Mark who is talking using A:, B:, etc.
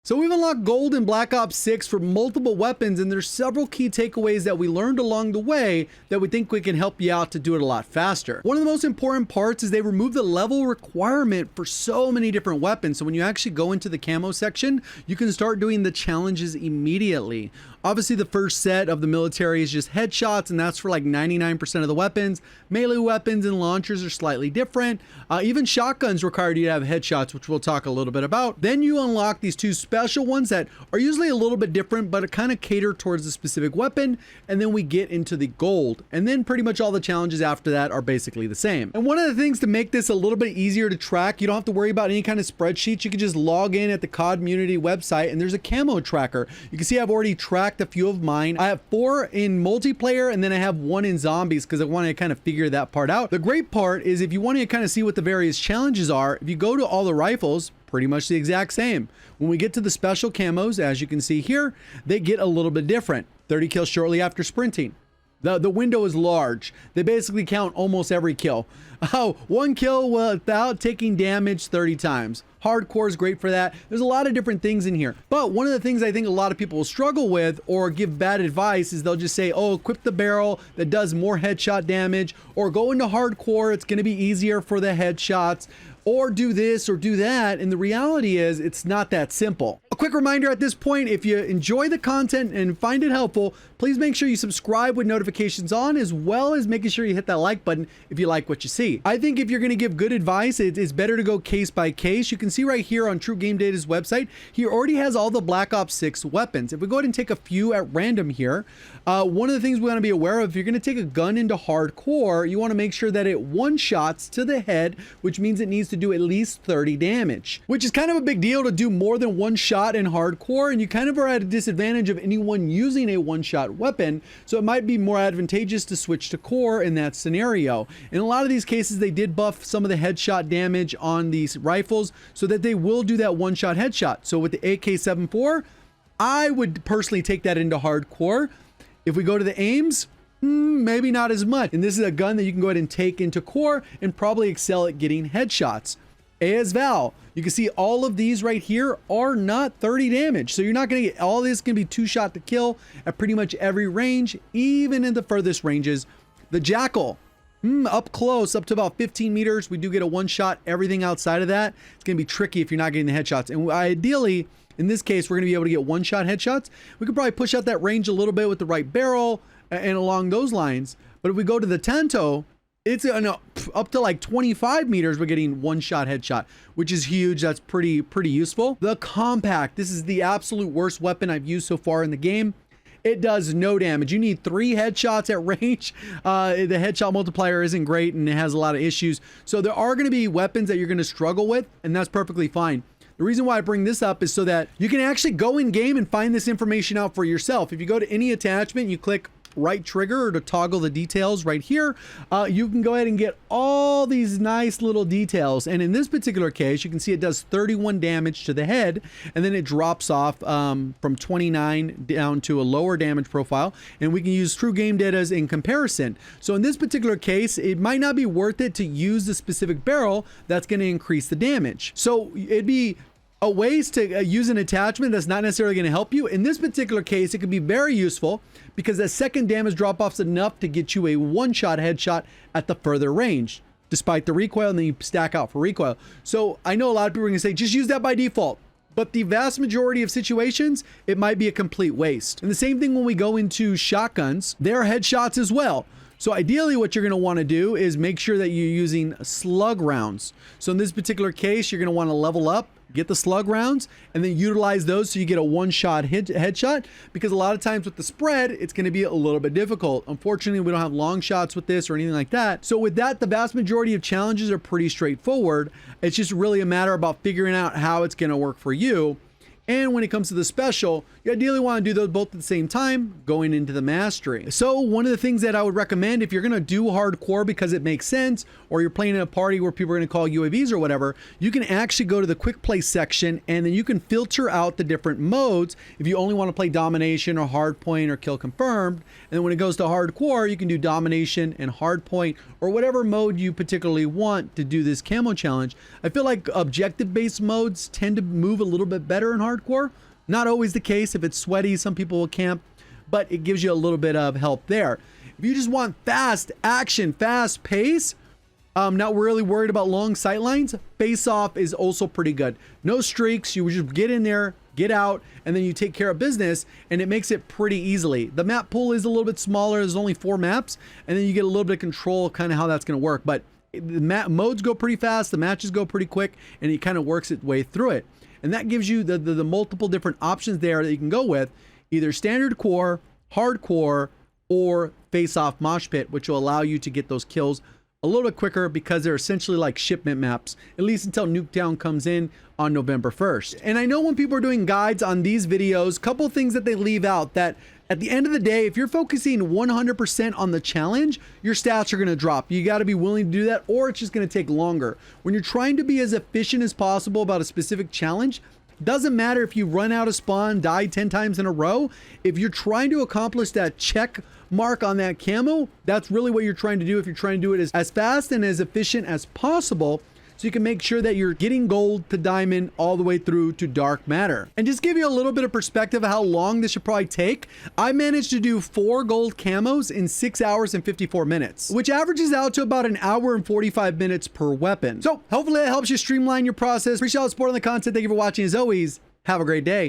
A: So we've unlocked gold in Black Ops 6 for multiple weapons, and there's several key takeaways that we learned along the way that we think we can help you out to do it a lot faster. One of the most important parts is they remove the level requirement for so many different weapons. So when you actually go into the camo section, you can start doing the challenges immediately. Obviously, the first set of the military is just headshots, and that's for like 99% of the weapons. Melee weapons and launchers are slightly different. Even shotguns require you to have headshots, which we'll talk a little bit about. Then you unlock these two special ones that are usually a little bit different, but kind of cater towards a specific weapon. And then we get into the gold. And then pretty much all the challenges after that are basically the same. And one of the things to make this a little bit easier to track, you don't have to worry about any kind of spreadsheets. You can just log in at the COD community website, and there's a camo tracker. You can see I've already tracked a few of mine. I have 4 in multiplayer, and then I have 1 in zombies because I want to kind of figure that part out. The great part is if you want to kind of see what the various challenges are, if you go to all the rifles, pretty much the exact same. When we get to the special camos, as you can see here, they get a little bit different. 30 kills shortly after sprinting. The window is large. They basically count almost every kill. Oh, 1 kill without taking damage 30 times. Hardcore is great for that. There's a lot of different things in here. But one of the things I think a lot of people will struggle with or give bad advice is they'll just say, oh, equip the barrel that does more headshot damage, or go into hardcore, it's going to be easier for the headshots, or do this or do that. And the reality is it's not that simple. A quick reminder at this point, if you enjoy the content and find it helpful, please make sure you subscribe with notifications on, as well as making sure you hit that like button if you like what you see. I think if you're going to give good advice, it's better to go case by case. You can see right here on True Game Data's website, he already has all the Black Ops 6 weapons. If we go ahead and take a few at random here, one of the things we want to be aware of, if you're going to take a gun into hardcore, you want to make sure that it one-shots to the head, which means it needs to do at least 30 damage, which is kind of a big deal to do more than 1 shot in hardcore, and you kind of are at a disadvantage of anyone using a one-shot weapon, so it might be more advantageous to switch to core in that scenario. In a lot of these cases, they did buff some of the headshot damage on these rifles so that they will do that one-shot headshot. So with the AK-74, I would personally take that into hardcore. If we go to the aims, maybe not as much. And this is a gun that you can go ahead and take into core and probably excel at getting headshots. As Val, you can see all of these right here are not 30 damage. So you're not going to get all this, going to be 2 shot to kill at pretty much every range, even in the furthest ranges. The Jackal, up close, up to about 15 meters. We do get a 1 shot. Everything outside of that, it's going to be tricky if you're not getting the headshots. And ideally, in this case, we're going to be able to get 1 shot headshots. We could probably push out that range a little bit with the right barrel and along those lines. But if we go to the Tanto, it's up to like 25 meters, we're getting 1 shot headshot, which is huge. That's pretty useful. The Compact, this is the absolute worst weapon I've used so far in the game. It does no damage. You need 3 headshots at range. The headshot multiplier isn't great and it has a lot of issues. So there are going to be weapons that you're going to struggle with, and that's perfectly fine. The reason why I bring this up is so that you can actually go in game and find this information out for yourself. If you go to any attachment, you click right trigger or to toggle the details right here, you can go ahead and get all these nice little details. And in this particular case, you can see it does 31 damage to the head, and then it drops off from 29 down to a lower damage profile, and we can use True Game Data's in comparison. So in this particular case, it might not be worth it to use the specific barrel that's going to increase the damage. So it'd be a ways to use an attachment that's not necessarily going to help you. In this particular case, it could be very useful because that second damage drop-off is enough to get you a 1-shot headshot at the further range, despite the recoil, and then you stack out for recoil. So I know a lot of people are going to say, just use that by default. But the vast majority of situations, it might be a complete waste. And the same thing when we go into shotguns, there are headshots as well. So ideally what you're going to want to do is make sure that you're using slug rounds. So in this particular case, you're going to want to level up, get the slug rounds, and then utilize those so you get a 1-shot headshot, because a lot of times with the spread, it's going to be a little bit difficult. Unfortunately, we don't have long shots with this or anything like that. So with that, the vast majority of challenges are pretty straightforward. It's just really a matter about figuring out how it's going to work for you. And when it comes to the special, you ideally want to do those both at the same time going into the mastery. So one of the things that I would recommend if you're going to do hardcore because it makes sense, or you're playing in a party where people are going to call UAVs or whatever, you can actually go to the quick play section, and then you can filter out the different modes if you only want to play domination or hardpoint or kill confirmed. And then when it goes to hardcore, you can do domination and hardpoint or whatever mode you particularly want to do this camo challenge. I feel like objective based modes tend to move a little bit better in hardcore. hardcore. Not always the case. If it's sweaty, some people will camp, but it gives you a little bit of help there. If you just want fast action, fast pace, not really worried about long sight lines, Face Off is also pretty good. No streaks, you just get in there, get out, and then you take care of business, and it makes it pretty easily. The map pool is a little bit smaller. There's only 4 maps, and then you get a little bit of control kind of how that's going to work. But the modes go pretty fast, the matches go pretty quick, and it kind of works its way through it. And that gives you the multiple different options there that you can go with, either standard core, hardcore, or Face Off Mosh Pit, which will allow you to get those kills a little bit quicker because they're essentially like shipment maps, at least until Nuketown comes in on November 1st. And I know when people are doing guides on these videos, couple things that they leave out, that at the end of the day, if you're focusing 100% on the challenge, your stats are going to drop. You got to be willing to do that, or it's just going to take longer. When you're trying to be as efficient as possible about a specific challenge, doesn't matter if you run out of spawn, die 10 times in a row. If you're trying to accomplish that check mark on that camo, that's really what you're trying to do. If you're trying to do it as fast and as efficient as possible, so you can make sure that you're getting gold to diamond all the way through to dark matter. And just give you a little bit of perspective of how long this should probably take, I managed to do 4 gold camos in 6 hours and 54 minutes, which averages out to about 1 hour and 45 minutes per weapon. So hopefully that helps you streamline your process. Appreciate all the support on the content. Thank you for watching. As always, have a great day.